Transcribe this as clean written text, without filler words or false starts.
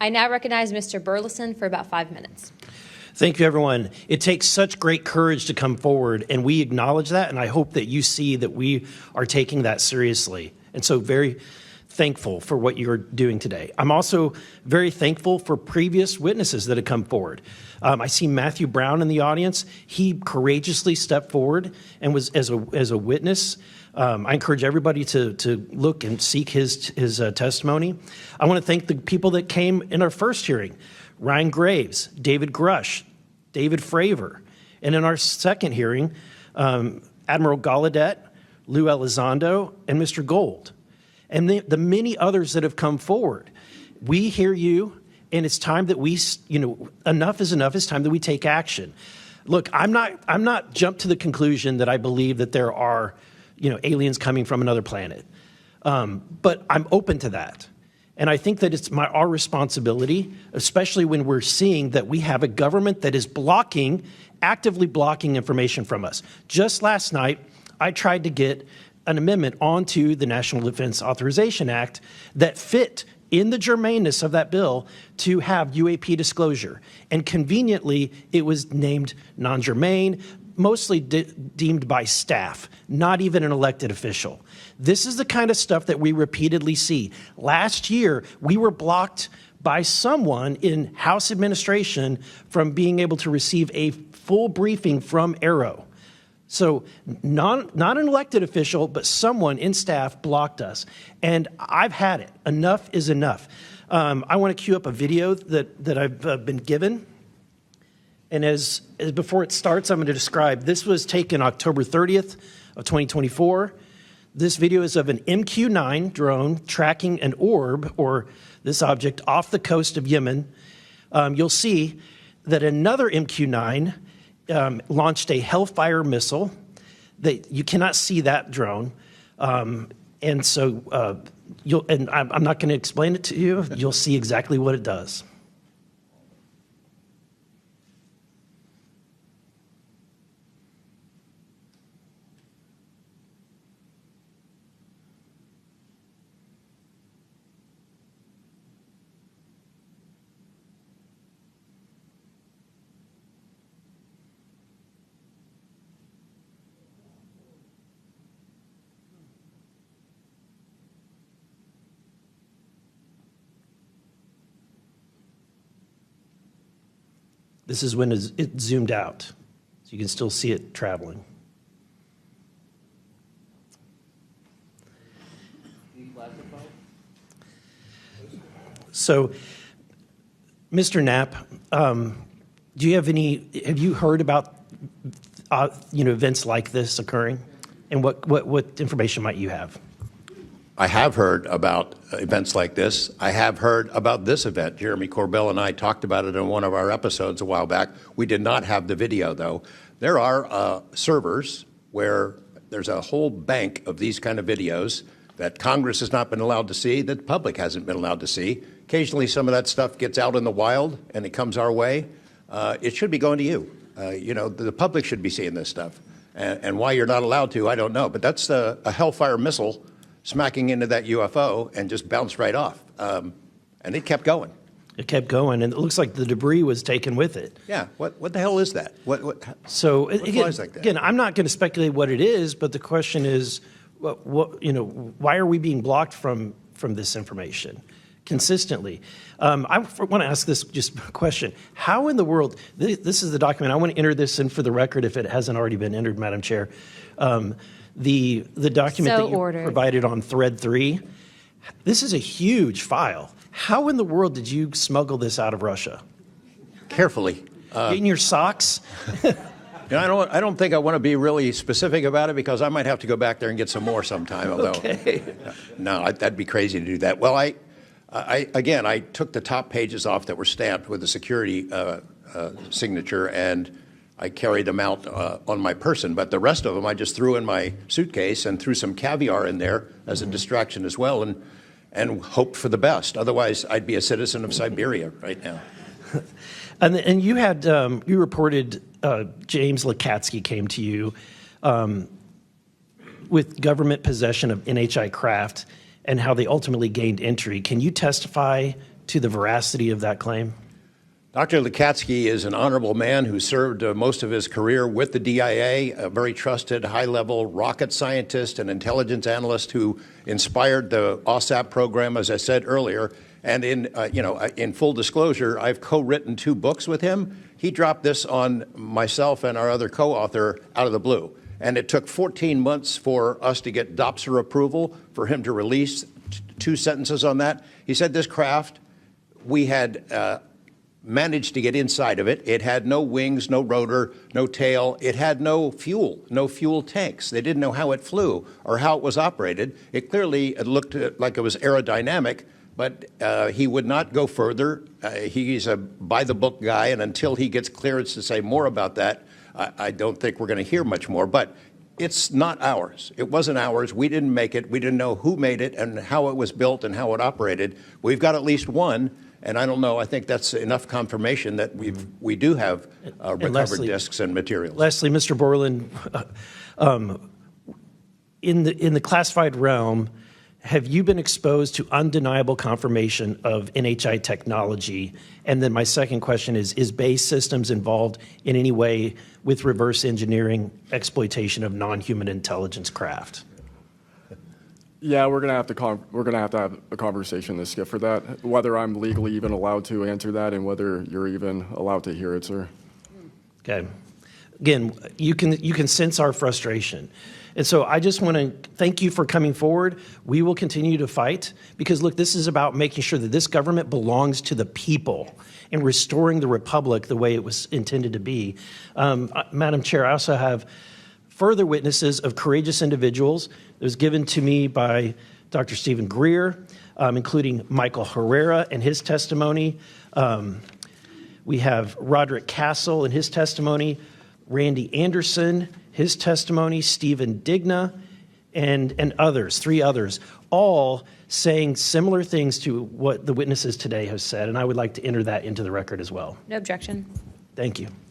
I now recognize Mr. Burlison for about 5 minutes. Thank you, everyone. It takes such great courage to come forward, and we acknowledge that, and I hope that you see that we are taking that seriously. And so very thankful for what you're doing today. I'm also very thankful for previous witnesses that have come forward. I see Matthew Brown in the audience. He courageously stepped forward and was as a witness. I encourage everybody to look and seek his testimony. I want to thank the people that came in our first hearing: Ryan Graves, David Grush, David Fravor. And in our second hearing, Admiral Gallaudet, Lou Elizondo, and Mr. Gold. And the many others that have come forward. We hear you, and it's time that we, enough is enough. It's time that we take action. Look, I'm not jumped to the conclusion that I believe that there are, aliens coming from another planet. But I'm open to that. And I think that it's our responsibility, especially when we're seeing that we have a government that is actively blocking information from us. Just last night, I tried to get an amendment onto the National Defense Authorization Act that fit in the germaneness of that bill to have UAP disclosure. And conveniently, it was named non-germane, mostly deemed by staff, not even an elected official. This is the kind of stuff that we repeatedly see. Last year, we were blocked by someone in House administration from being able to receive a full briefing from Arrow. So not an elected official, but someone in staff blocked us. And I've had it. Enough is enough. I want to cue up a video that I've been given. And as before it starts, I'm going to describe. This was taken October 30th of 2024. This video is of an MQ-9 drone tracking an orb, or this object, off the coast of Yemen. You'll see that another MQ-9 launched a Hellfire missile. You cannot see that drone. And so I'm not going to explain it to you. You'll see exactly what it does. This is when it zoomed out, so you can still see it traveling. So, Mr. Knapp, have you heard about events like this occurring? And what information might you have? I have heard about events like this. I have heard about this event. Jeremy Corbell and I talked about it in one of our episodes a while back. We did not have the video, though. There are servers where there's a whole bank of these kind of videos that Congress has not been allowed to see, that the public hasn't been allowed to see. Occasionally, some of that stuff gets out in the wild, and it comes our way. It should be going to you. The public should be seeing this stuff. And why you're not allowed to, I don't know. But that's a Hellfire missile smacking into that UFO and just bounced right off. And it kept going. It kept going, and it looks like the debris was taken with it. Yeah, what the hell is that? What flies like that? Again, I'm not going to speculate what it is, but the question is, why are we being blocked from this information consistently? I want to ask this just question. How in the world, this is the document, I want to enter this in for the record if it hasn't already been entered, Madam Chair. The document that you provided on thread 3, this is a huge file. How in the world did you smuggle this out of Russia? Carefully. In your socks? I don't think I want to be really specific about it because I might have to go back there and get some more sometime. Okay. No, that'd be crazy to do that. Well, I took the top pages off that were stamped with a security signature, and I carried them out on my person. But the rest of them I just threw in my suitcase and threw some caviar in there as a distraction as well, and hoped for the best. Otherwise, I'd be a citizen of Siberia right now. And you had you reported James Lakatsky came to you with government possession of NHI craft and how they ultimately gained entry. Can you testify to the veracity of that claim? Dr. Lukatsky is an honorable man who served most of his career with the DIA, a very trusted, high-level rocket scientist and intelligence analyst who inspired the OSAP program, as I said earlier. And in full disclosure, I've co-written 2 books with him. He dropped this on myself and our other co-author out of the blue. And it took 14 months for us to get DOPSR approval for him to release 2 sentences on that. He said this craft, we had managed to get inside of it. It had no wings, no rotor, no tail. It had no fuel tanks. They didn't know how it flew or how it was operated. It clearly looked like it was aerodynamic, but he would not go further. He's a by-the-book guy, and until he gets clearance to say more about that, I don't think we're going to hear much more. But it's not ours. It wasn't ours. We didn't make it. We didn't know who made it and how it was built and how it operated. We've got at least one. And I don't know, I think that's enough confirmation that we do have recovered discs and materials. Lastly, Mr. Borland, in the classified realm, have you been exposed to undeniable confirmation of NHI technology? And then my second question is Base Systems involved in any way with reverse engineering exploitation of non-human intelligence craft? Yeah, we're gonna have to have a conversation this Skip for that. Whether I'm legally even allowed to answer that, and whether you're even allowed to hear it, sir. Okay. Again, you can sense our frustration, and so I just want to thank you for coming forward. We will continue to fight because look, this is about making sure that this government belongs to the people and restoring the republic the way it was intended to be. Madam Chair, I also have further witnesses of courageous individuals. It was given to me by Dr. Stephen Greer, including Michael Herrera and his testimony. We have Roderick Castle and his testimony, Randy Anderson, his testimony, Stephen Digna, and others, 3 others, all saying similar things to what the witnesses today have said. And I would like to enter that into the record as well. No objection. Thank you.